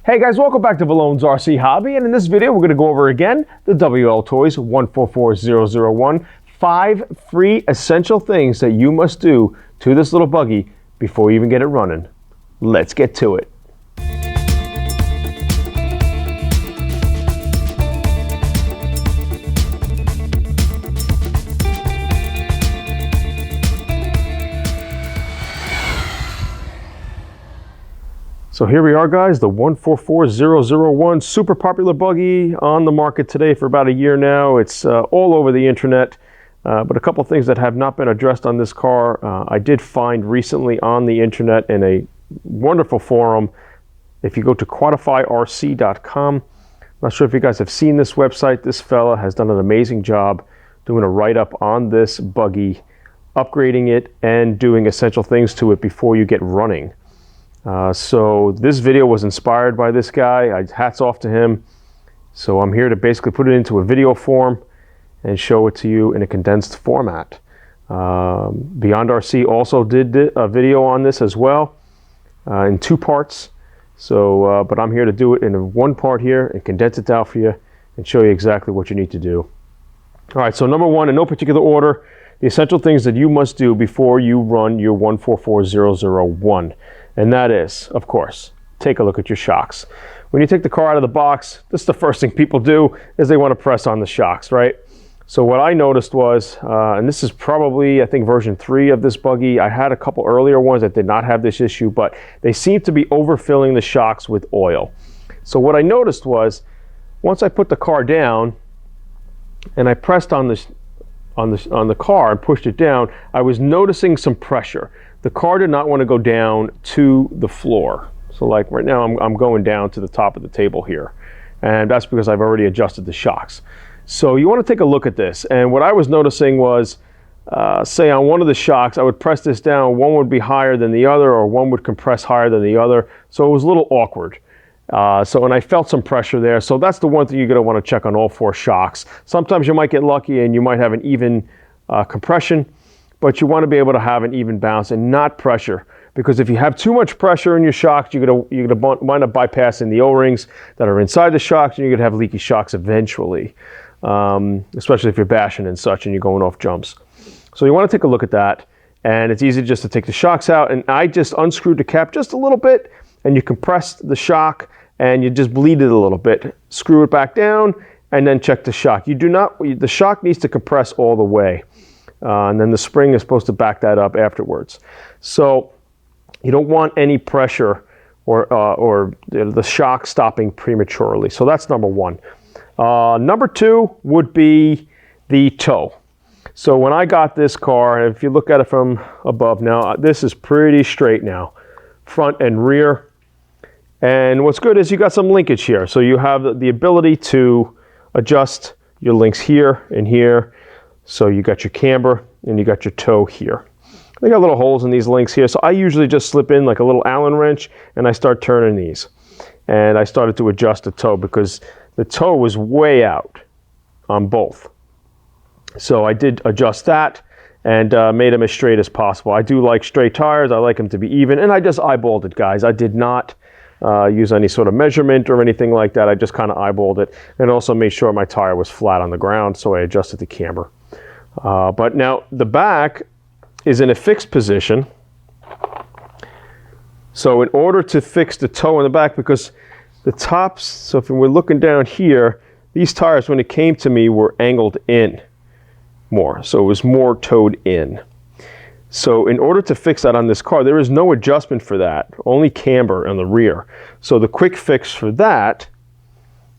Hey guys, welcome back to Vallone's RC Hobby, and in this video we're going to go over again the WLToys 144001, 5 free essential things that you must do to this little buggy before you even get it running. Let's get to it. So here we are, guys, the 144001, super popular buggy on the market today for about a year now. It's all over the internet, but a couple things that have not been addressed on this car, I did find recently on the internet in a wonderful forum. If you go to quantifyrc.com, I'm not sure if you guys have seen this website. This fella has done an amazing job doing a write-up on this buggy, upgrading it, and doing essential things to it before you get running. So this video was inspired by this guy. Hats off to him. So I'm here to basically put it into a video form and show it to you in a condensed format. Beyond RC also did a video on this as well in 2 parts. So, but I'm here to do it in one part here and condense it down for you and show you exactly what you need to do. All right, so number 1, in no particular order, the essential things that you must do before you run your 144001. And that is, of course, take a look at your shocks. When you take the car out of the box, this is the first thing people do, is they want to press on the shocks, right? So what I noticed was, and this is probably, I think, version 3 of this buggy. I had a couple earlier ones that did not have this issue, but they seem to be overfilling the shocks with oil. So what I noticed was, once I put the car down and I pressed on the car and pushed it down, I was noticing some pressure. The car did not want to go down to the floor. So like right now I'm going down to the top of the table here. And that's because I've already adjusted the shocks. So you want to take a look at this. And what I was noticing was, say on one of the shocks, I would press this down, one would be higher than the other, or one would compress higher than the other. So it was a little awkward. And I felt some pressure there. So that's the one thing you're going to want to check on all 4 shocks. Sometimes you might get lucky and you might have an even compression, but you want to be able to have an even bounce and not pressure. Because if you have too much pressure in your shocks, you're going to wind up bypassing the O-rings that are inside the shocks, and you're going to have leaky shocks eventually, especially if you're bashing and such and you're going off jumps. So you want to take a look at that, and it's easy just to take the shocks out. And I just unscrewed the cap just a little bit, and you compress the shock and you just bleed it a little bit. Screw it back down and then check the shock. The shock needs to compress all the way. And then the spring is supposed to back that up afterwards. So you don't want any pressure or the shock stopping prematurely. So that's number 1. Number 2 would be the toe. So when I got this car, if you look at it from above now, this is pretty straight now, front and rear. And what's good is you got some linkage here. So you have the ability to adjust your links here and here. So you got your camber and you got your toe here. They got little holes in these links here. So I usually just slip in like a little Allen wrench and I start turning these. And I started to adjust the toe because the toe was way out on both. So I did adjust that and made them as straight as possible. I do like straight tires. I like them to be even. And I just eyeballed it, guys. I did not use any sort of measurement or anything like that. I just kind of eyeballed it and also made sure my tire was flat on the ground. So I adjusted the camber. But now the back is in a fixed position. So in order to fix the toe in the back, because the tops, so if we're looking down here, these tires when it came to me were angled in more. So it was more toed in. So in order to fix that on this car, there is no adjustment for that, only camber on the rear. So the quick fix for that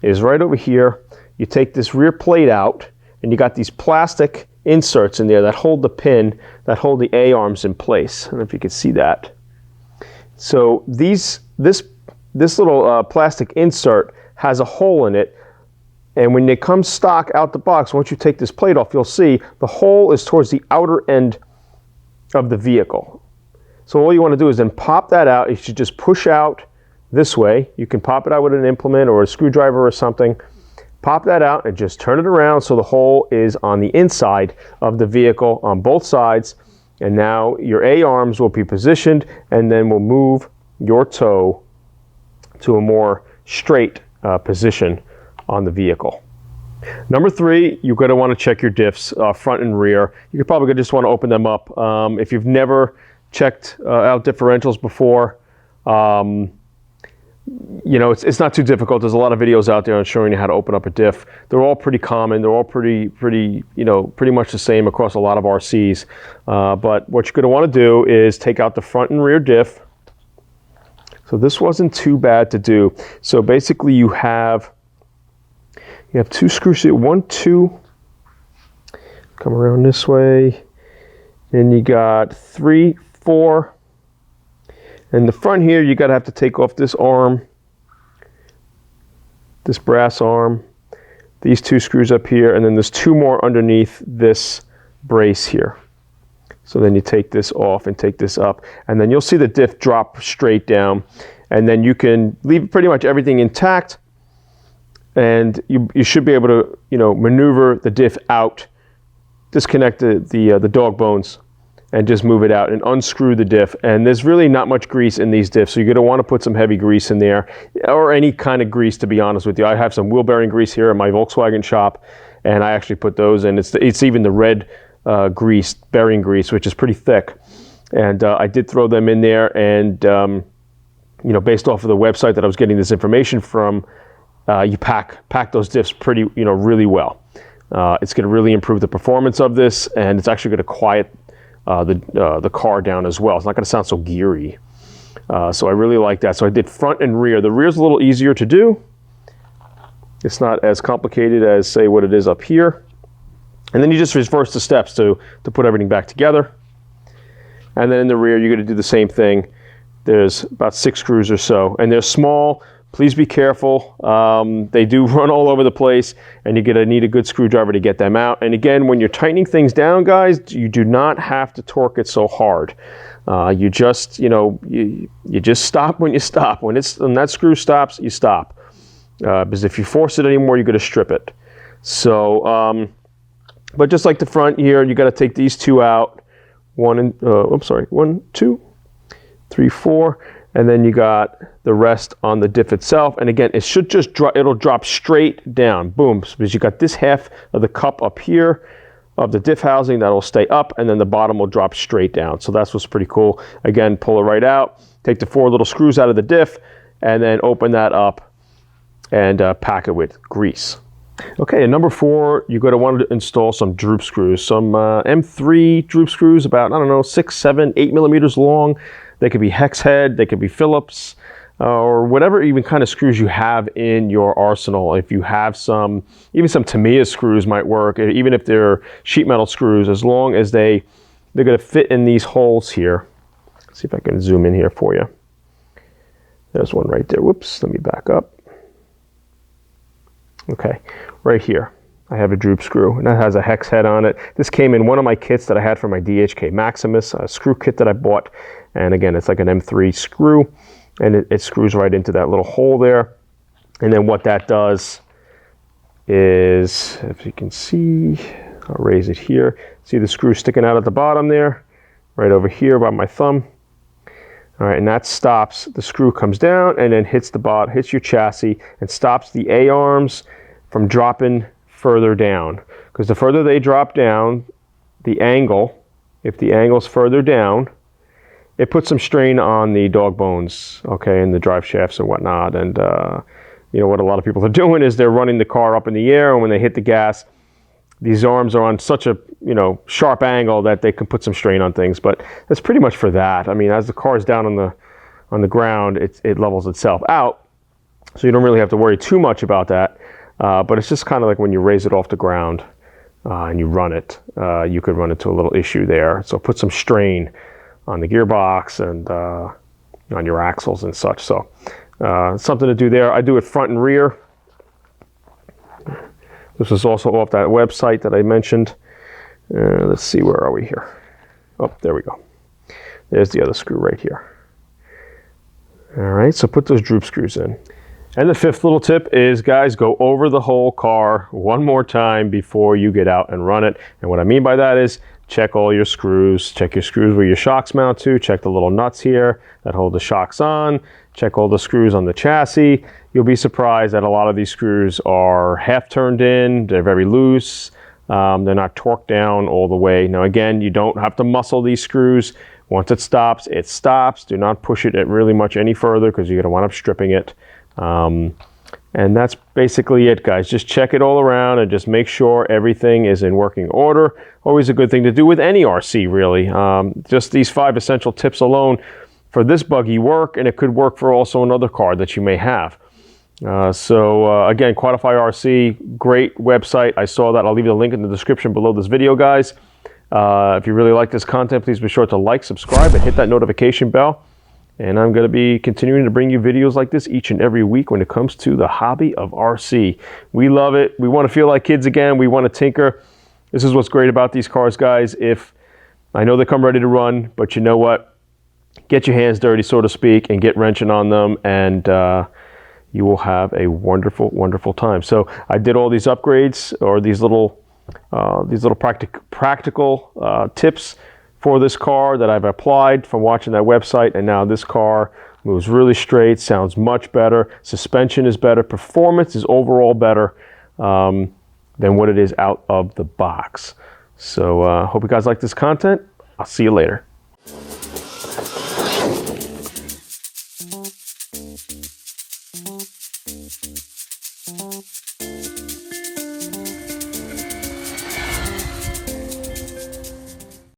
is right over here. You take this rear plate out and you got these plastic inserts in there that hold the pin, that hold the A-arms in place. I don't know if you can see that. So this little plastic insert has a hole in it, and when it comes stock out the box, once you take this plate off, you'll see the hole is towards the outer end of the vehicle. So all you want to do is then pop that out. You should just push out this way. You can pop it out with an implement or a screwdriver or something. Pop that out and just turn it around so the hole is on the inside of the vehicle on both sides. And now your A-arms will be positioned, and then we'll move your toe to a more straight position on the vehicle. Number 3, you're going to want to check your diffs front and rear. You're probably just want to open them up. If you've never checked out differentials before, you know, it's not too difficult. There's a lot of videos out there on showing you how to open up a diff. They're all pretty common. They're all pretty much the same across a lot of RCs. But what you're going to want to do is take out the front and rear diff. So this wasn't too bad to do. So basically you have 2 screws here, 1, 2, come around this way, and you got 3, 4, and the front here you gotta have to take off this arm, this brass arm, these 2 screws up here, and then there's 2 more underneath this brace here. So then you take this off and take this up, and then you'll see the diff drop straight down, and then you can leave pretty much everything intact. And you should be able to, maneuver the diff out, disconnect the dog bones, and just move it out and unscrew the diff. And there's really not much grease in these diffs, so you're going to want to put some heavy grease in there, or any kind of grease, to be honest with you. I have some wheel bearing grease here in my Volkswagen shop, and I actually put those in. It's even the red grease, bearing grease, which is pretty thick. And I did throw them in there, and based off of the website that I was getting this information from, you pack those diffs pretty, really well. It's going to really improve the performance of this, and it's actually going to quiet the car down as well. It's not going to sound so geary. So I really like that. So I did front and rear. The rear's a little easier to do. It's not as complicated as, say, what it is up here. And then you just reverse the steps to put everything back together. And then in the rear, you're going to do the same thing. There's about 6 screws or so, and they're small. Please be careful. They do run all over the place, and you're going to need a good screwdriver to get them out. And again, when you're tightening things down, guys, you do not have to torque it so hard. You just, you just stop when you stop. When that screw stops, you stop. Because if you force it anymore, you're going to strip it. So, but just like the front here, you got to take these 2 out. 1, 2, 3, 4. And then you got the rest on the diff itself. And again, it should just drop, it'll drop straight down, boom. Because you got this half of the cup up here of the diff housing that'll stay up, and then the bottom will drop straight down. So that's what's pretty cool. Again, pull it right out, take the 4 little screws out of the diff, and then open that up and pack it with grease. Okay, and number 4, you're going to want to install some droop screws. Some M3 droop screws, about, 6, 7, 8 millimeters long. They could be hex head, they could be Phillips, or whatever even kind of screws you have in your arsenal. If you have some, even some Tamiya screws might work, even if they're sheet metal screws, as long as they're going to fit in these holes here. Let's see if I can zoom in here for you. There's one right there. Whoops, let me back up. Okay, right here. I have a droop screw, and that has a hex head on it. This came in one of my kits that I had for my DHK Maximus, a screw kit that I bought. And again, it's like an M3 screw, and it screws right into that little hole there. And then what that does is, if you can see, I'll raise it here. See the screw sticking out at the bottom there, right over here by my thumb. All right, and that stops, the screw comes down and then hits the bottom, hits your chassis, and stops the A-arms from dropping further down. Because the further they drop down, the angle, if the angle's further down, it puts some strain on the dog bones, okay, and the drive shafts and whatnot. And what a lot of people are doing is they're running the car up in the air, and when they hit the gas, these arms are on such a sharp angle that they can put some strain on things. But that's pretty much for that. I mean, as the car is down on the ground, it levels itself out, so you don't really have to worry too much about that. But it's just kind of like when you raise it off the ground and you run it, you could run into a little issue there. So put some strain on the gearbox and on your axles and such. So something to do there. I do it front and rear. This is also off that website that I mentioned. Let's see, where are we here? Oh, there we go. There's the other screw right here. All right, so put those droop screws in. And the 5th little tip is, guys, go over the whole car one more time before you get out and run it. And what I mean by that is, check all your screws. Check your screws where your shocks mount to. Check the little nuts here that hold the shocks on. Check all the screws on the chassis. You'll be surprised that a lot of these screws are half turned in. They're very loose. They're not torqued down all the way. Now again, you don't have to muscle these screws. Once it stops, it stops. Do not push it really much any further because you're going to wind up stripping it. And that's basically it, guys. Just check it all around and just make sure everything is in working order. Always a good thing to do with any RC, really. Just these 5 essential tips alone for this buggy work, and it could work for also another car that you may have. Again, Quantify RC, great website. I saw that. I'll leave you the link in the description below this video, guys. If you really like this content, please be sure to like, subscribe, and hit that notification bell. And I'm going to be continuing to bring you videos like this each and every week when it comes to the hobby of RC. We love it. We want to feel like kids again. We want to tinker. This is what's great about these cars, guys. I know they come ready to run, but you know what? Get your hands dirty, so to speak, and get wrenching on them, and you will have a wonderful, wonderful time. So I did all these upgrades, or these little practical tips for this car that I've applied from watching that website, and now this car moves really straight, sounds much better, suspension is better, performance is overall better than what it is out of the box. So hope you guys like this content. I'll see you later.